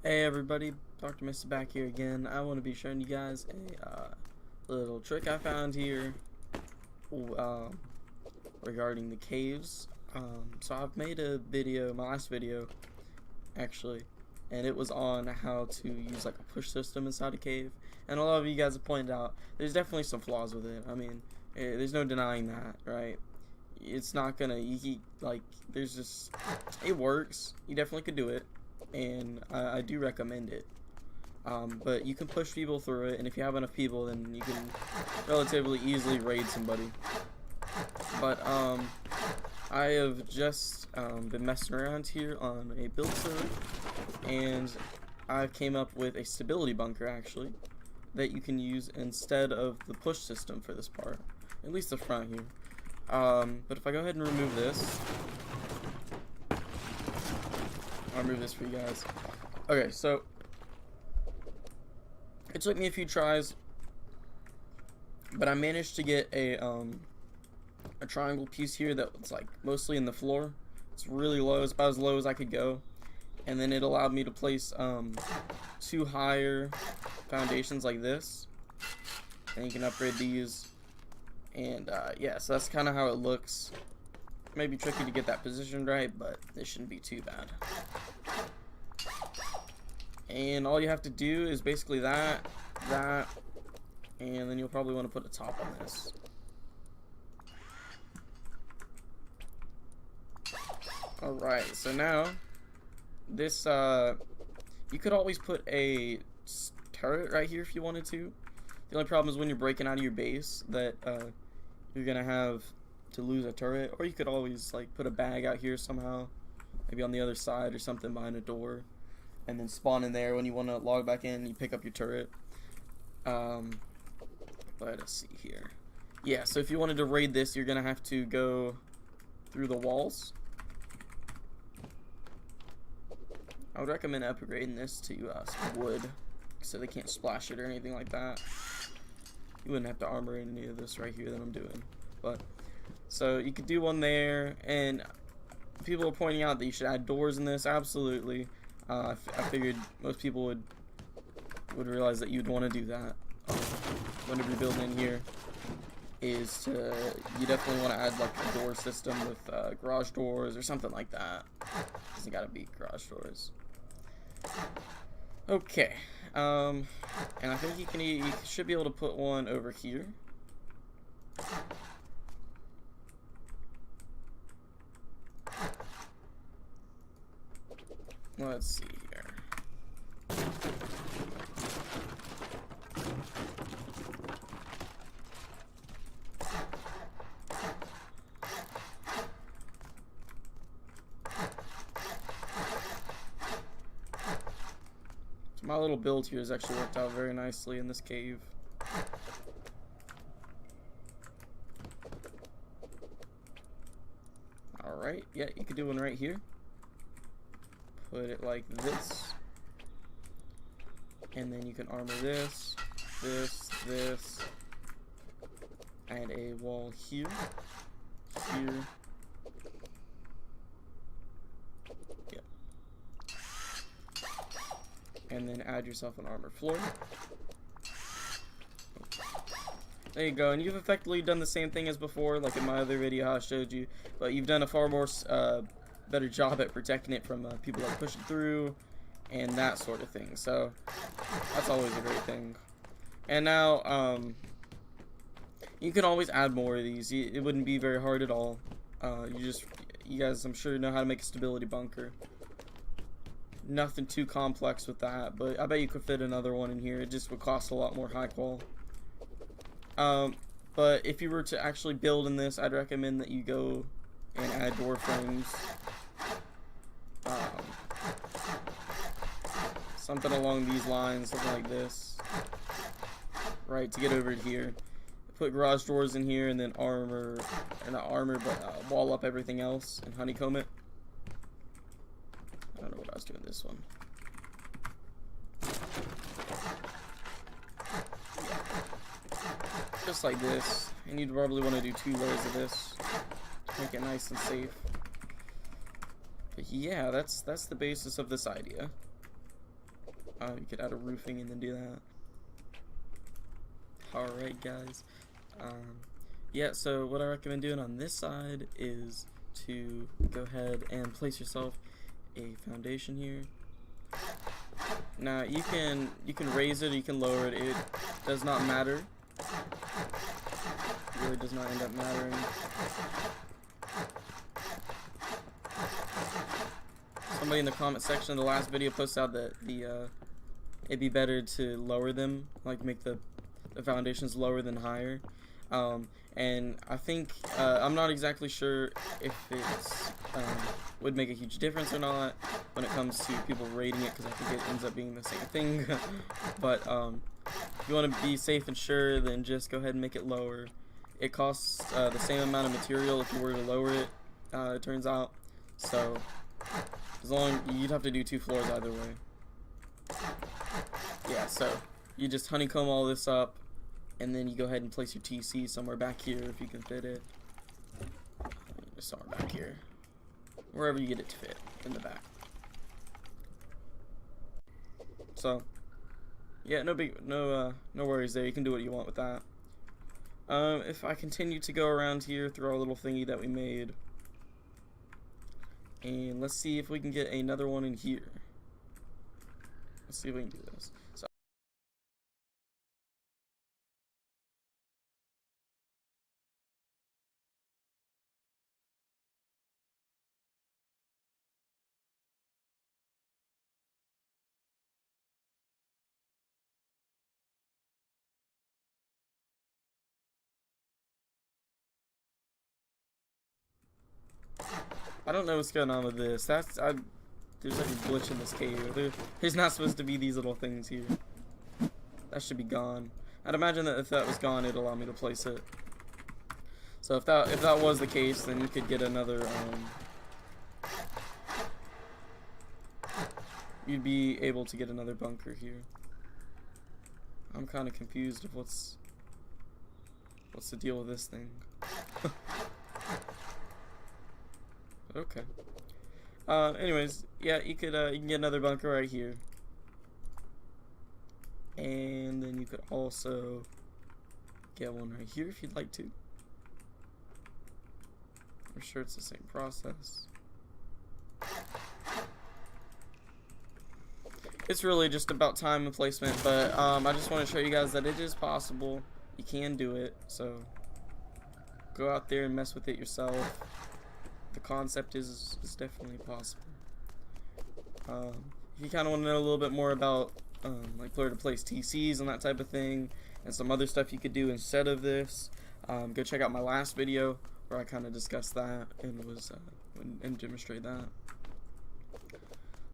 Hey everybody, Dr. Mr. back here again. I want to be showing you guys a little trick I found here regarding the caves. So I've made a video, my last video actually, and it was on how to use like a push system inside a cave. And a lot of you guys have pointed out there's definitely some flaws with it. I mean, there's no denying that, right? It's not gonna, there's just, it works. You definitely could do it. And I do recommend it, but you can push people through it, and if you have enough people, then you can relatively easily raid somebody. But I have just been messing around here on a build server, and I came up with a stability bunker actually that you can use instead of the push system for this part, at least the front here. But if I go ahead and remove this, I'll remove this for you guys. Okay, so it took me a few tries, but I managed to get a triangle piece here that was like mostly in the floor. It's really low, it's about as low as I could go, and then it allowed me to place two higher foundations like this, and you can upgrade these. And yeah, so that's kind of how it looks. Maybe tricky to get that positioned right, but it shouldn't be too bad. And all you have to do is basically that, and then you'll probably want to put a top on this. Alright, so now this you could always put a turret right here if you wanted to. The only problem is when you're breaking out of your base that you're gonna have to lose a turret, or you could always like put a bag out here somehow, maybe on the other side or something behind a door, and then spawn in there when you want to log back in. You pick up your turret. Let us see here. Yeah, so if you wanted to raid this, you're gonna have to go through the walls. I would recommend upgrading this to some wood so they can't splash it or anything like that. You wouldn't have to armor any of this right here that I'm doing, but so you could do one there. And people are pointing out that you should add doors in this. Absolutely. I figured most people would realize that you'd want to do that whenever you're building in here. You definitely want to add like a door system with garage doors or something like that. Doesn't gotta be garage doors. Okay. And I think you should be able to put one over here. Let's see here. So my little build here has actually worked out very nicely in this cave. Alright, yeah, you could do one right here. Put it like this, and then you can armor this, and a wall here, yep, and then add yourself an armor floor. There you go, and you've effectively done the same thing as before, like in my other video how I showed you, but you've done a far more better job at protecting it from people like pushing through and that sort of thing. So that's always a great thing. And now you can always add more of these. It wouldn't be very hard at all. You guys I'm sure know how to make a stability bunker. Nothing too complex with that, but I bet you could fit another one in here. It just would cost a lot more high qual. But if you were to actually build in this, I'd recommend that you go and add door frames. Something along these lines, something like this, right, to get over here. Put garage doors in here, and then armor, or not armor, but wall up everything else and honeycomb it. I don't know what I was doing this one. Yeah. Just like this, and you'd probably want to do 2 layers of this, make it nice and safe. But yeah, that's the basis of this idea. You could add a roofing and then do that. Alright guys, yeah, so what I recommend doing on this side is to go ahead and place yourself a foundation here. Now you can raise it or you can lower it, it does not matter. It really does not end up mattering. Somebody in the comment section of the last video posted out that it'd be better to lower them, like make the foundations lower than higher. And I think I'm not exactly sure if it's would make a huge difference or not when it comes to people rating it, because I think it ends up being the same thing. But if you want to be safe and sure, then just go ahead and make it lower. It costs the same amount of material if you were to lower it, it turns out. So as long you'd have to do 2 floors either way. Yeah, so you just honeycomb all this up, and then you go ahead and place your TC somewhere back here if you can fit it. Just somewhere back here, wherever you get it to fit in the back. So yeah, no worries there. You can do what you want with that. If I continue to go around here through our little thingy that we made, and let's see if we can get another one in here. Let's see if we can do this. So I don't know what's going on with this. There's like a glitch in this cave. There's not supposed to be these little things here. That should be gone. I'd imagine that if that was gone, it'd allow me to place it. So if that was the case, then you could get another. You'd be able to get another bunker here. I'm kind of confused of what's the deal with this thing. Okay. Anyways, yeah, you can get another bunker right here, and then you could also get one right here if you'd like to. I'm sure it's the same process. It's really just about time and placement, but I just want to show you guys that it is possible. You can do it, so go out there and mess with it yourself. The concept is definitely possible. If you kind of want to know a little bit more about like where to place TCs and that type of thing, and some other stuff you could do instead of this, go check out my last video where I kind of discussed that and was and demonstrate that.